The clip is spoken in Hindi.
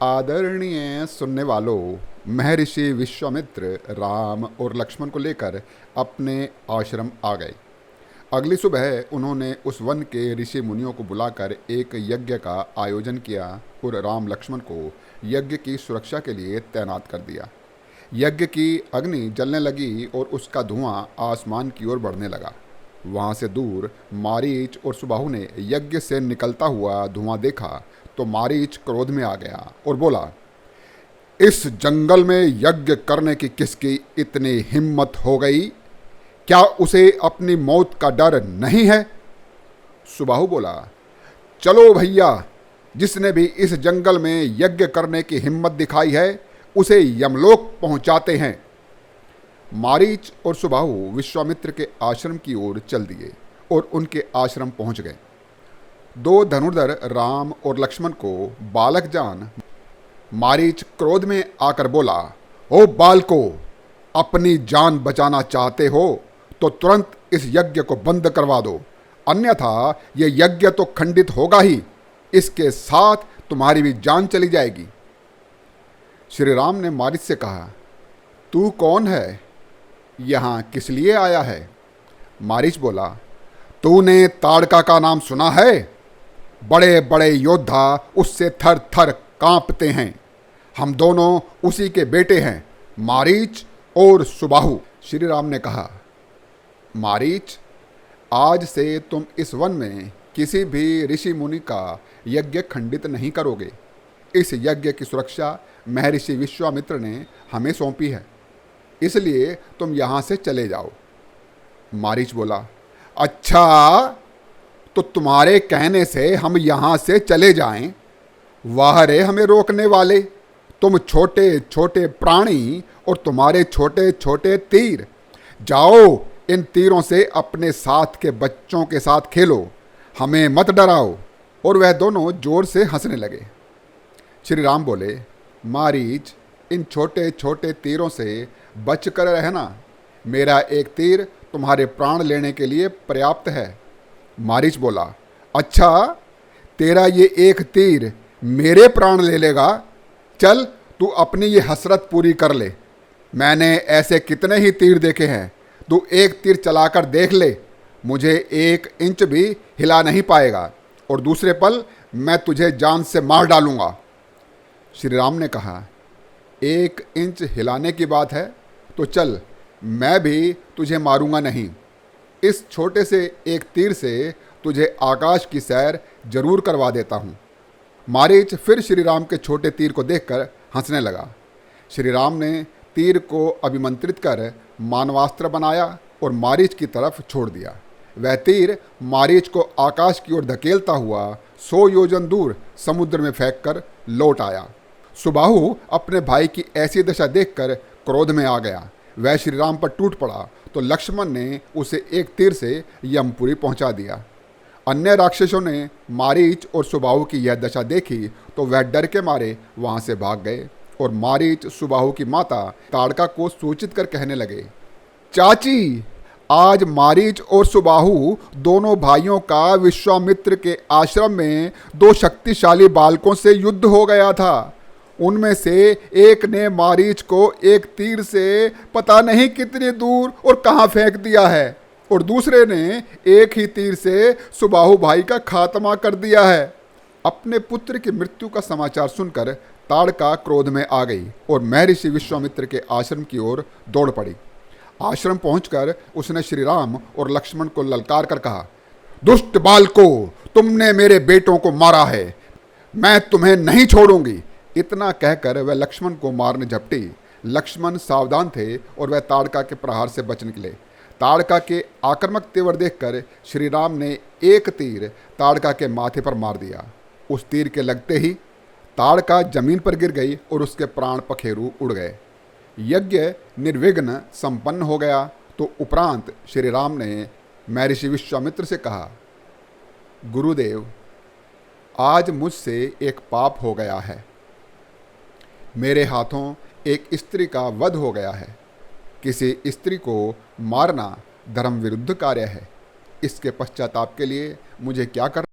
आदरणीय सुनने वालों, महर्षि विश्वामित्र राम और लक्ष्मण को लेकर अपने आश्रम आ गए। अगली सुबह उन्होंने उस वन के ऋषि मुनियों को बुलाकर एक यज्ञ का आयोजन किया और राम लक्ष्मण को यज्ञ की सुरक्षा के लिए तैनात कर दिया। यज्ञ की अग्नि जलने लगी और उसका धुआं आसमान की ओर बढ़ने लगा। वहाँ से दूर मारीच और सुबाहु ने यज्ञ से निकलता हुआ धुआं देखा तो मारीच क्रोध में आ गया और बोला, इस जंगल में यज्ञ करने की किसकी इतनी हिम्मत हो गई? क्या उसे अपनी मौत का डर नहीं है? सुबाहु बोला, चलो भैया, जिसने भी इस जंगल में यज्ञ करने की हिम्मत दिखाई है उसे यमलोक पहुंचाते हैं। मारीच और सुबाहु विश्वामित्र के आश्रम की ओर चल दिए और उनके आश्रम पहुंच गए। दो धनुर्धर राम और लक्ष्मण को बालक जान मारीच क्रोध में आकर बोला, ओ बालको, अपनी जान बचाना चाहते हो तो तुरंत इस यज्ञ को बंद करवा दो, अन्यथा यह यज्ञ तो खंडित होगा ही, इसके साथ तुम्हारी भी जान चली जाएगी। श्री राम ने मारीच से कहा, तू कौन है? यहाँ किस लिए आया है? मारीच बोला, तूने ताड़का का नाम सुना है? बड़े बड़े योद्धा उससे थर थर कांपते हैं। हम दोनों उसी के बेटे हैं, मारीच और सुबाहु। श्री राम ने कहा, मारीच, आज से तुम इस वन में किसी भी ऋषि मुनि का यज्ञ खंडित नहीं करोगे। इस यज्ञ की सुरक्षा महर्षि विश्वामित्र ने हमें सौंपी है, इसलिए तुम यहाँ से चले जाओ। मारीच बोला, अच्छा, तो तुम्हारे कहने से हम यहाँ से चले जाएं? वाह रे हमें रोकने वाले, तुम छोटे छोटे प्राणी और तुम्हारे छोटे छोटे तीर। जाओ, इन तीरों से अपने साथ के बच्चों के साथ खेलो, हमें मत डराओ। और वह दोनों जोर से हंसने लगे। श्री राम बोले, मारीच, इन छोटे छोटे तीरों से बच कर रहना। मेरा एक तीर तुम्हारे प्राण लेने के लिए पर्याप्त है। मारीच बोला, अच्छा, तेरा ये एक तीर मेरे प्राण ले लेगा? चल, तू अपनी ये हसरत पूरी कर ले। मैंने ऐसे कितने ही तीर देखे हैं, तू एक तीर चलाकर देख ले, मुझे 1 इंच भी हिला नहीं पाएगा और दूसरे पल मैं तुझे जान से मार डालूंगा। श्री राम ने कहा, 1 इंच हिलाने की बात है तो चल, मैं भी तुझे मारूंगा नहीं। इस छोटे से एक तीर से तुझे आकाश की सैर जरूर करवा देता हूँ। मारीच फिर श्री राम के छोटे तीर को देखकर हंसने लगा। श्री राम ने तीर को अभिमंत्रित कर मानवास्त्र बनाया और मारीच की तरफ छोड़ दिया। वह तीर मारीच को आकाश की ओर धकेलता हुआ 100 योजन दूर समुद्र में फेंककर लौट आया। सुबाहु अपने भाई की ऐसी दशा देखकर क्रोध में आ गया। वह श्री राम पर टूट पड़ा तो लक्ष्मण ने उसे एक तीर से यमपुरी पहुंचा दिया। अन्य राक्षसों ने मारीच और सुबाहु की यह दशा देखी तो वह डर के मारे वहां से भाग गए और मारीच सुबाहु की माता ताड़का को सूचित कर कहने लगे, चाची, आज मारीच और सुबाहु दोनों भाइयों का विश्वामित्र के आश्रम में 2 शक्तिशाली बालकों से युद्ध हो गया था। उनमें से एक ने मारीच को एक तीर से पता नहीं कितनी दूर और कहाँ फेंक दिया है और दूसरे ने एक ही तीर से सुबाहु भाई का खात्मा कर दिया है। अपने पुत्र की मृत्यु का समाचार सुनकर ताड़का क्रोध में आ गई और महर्षि विश्वामित्र के आश्रम की ओर दौड़ पड़ी। आश्रम पहुंचकर उसने श्री राम और लक्ष्मण को ललकार कर कहा, दुष्ट बालको, तुमने मेरे बेटों को मारा है, मैं तुम्हें नहीं छोड़ूंगी। इतना कहकर वह लक्ष्मण को मारने झपटी। लक्ष्मण सावधान थे और वह ताड़का के प्रहार से बच निकले। ताड़का के आक्रामक तेवर देखकर श्री राम ने एक तीर ताड़का के माथे पर मार दिया। उस तीर के लगते ही ताड़का जमीन पर गिर गई और उसके प्राण पखेरु उड़ गए। यज्ञ निर्विघ्न संपन्न हो गया तो उपरांत श्री राम ने महर्षि विश्वामित्र से कहा, गुरुदेव, आज मुझसे एक पाप हो गया है। मेरे हाथों एक स्त्री का वध हो गया है। किसी स्त्री को मारना धर्म विरुद्ध कार्य है। इसके पश्चाताप के लिए मुझे क्या करना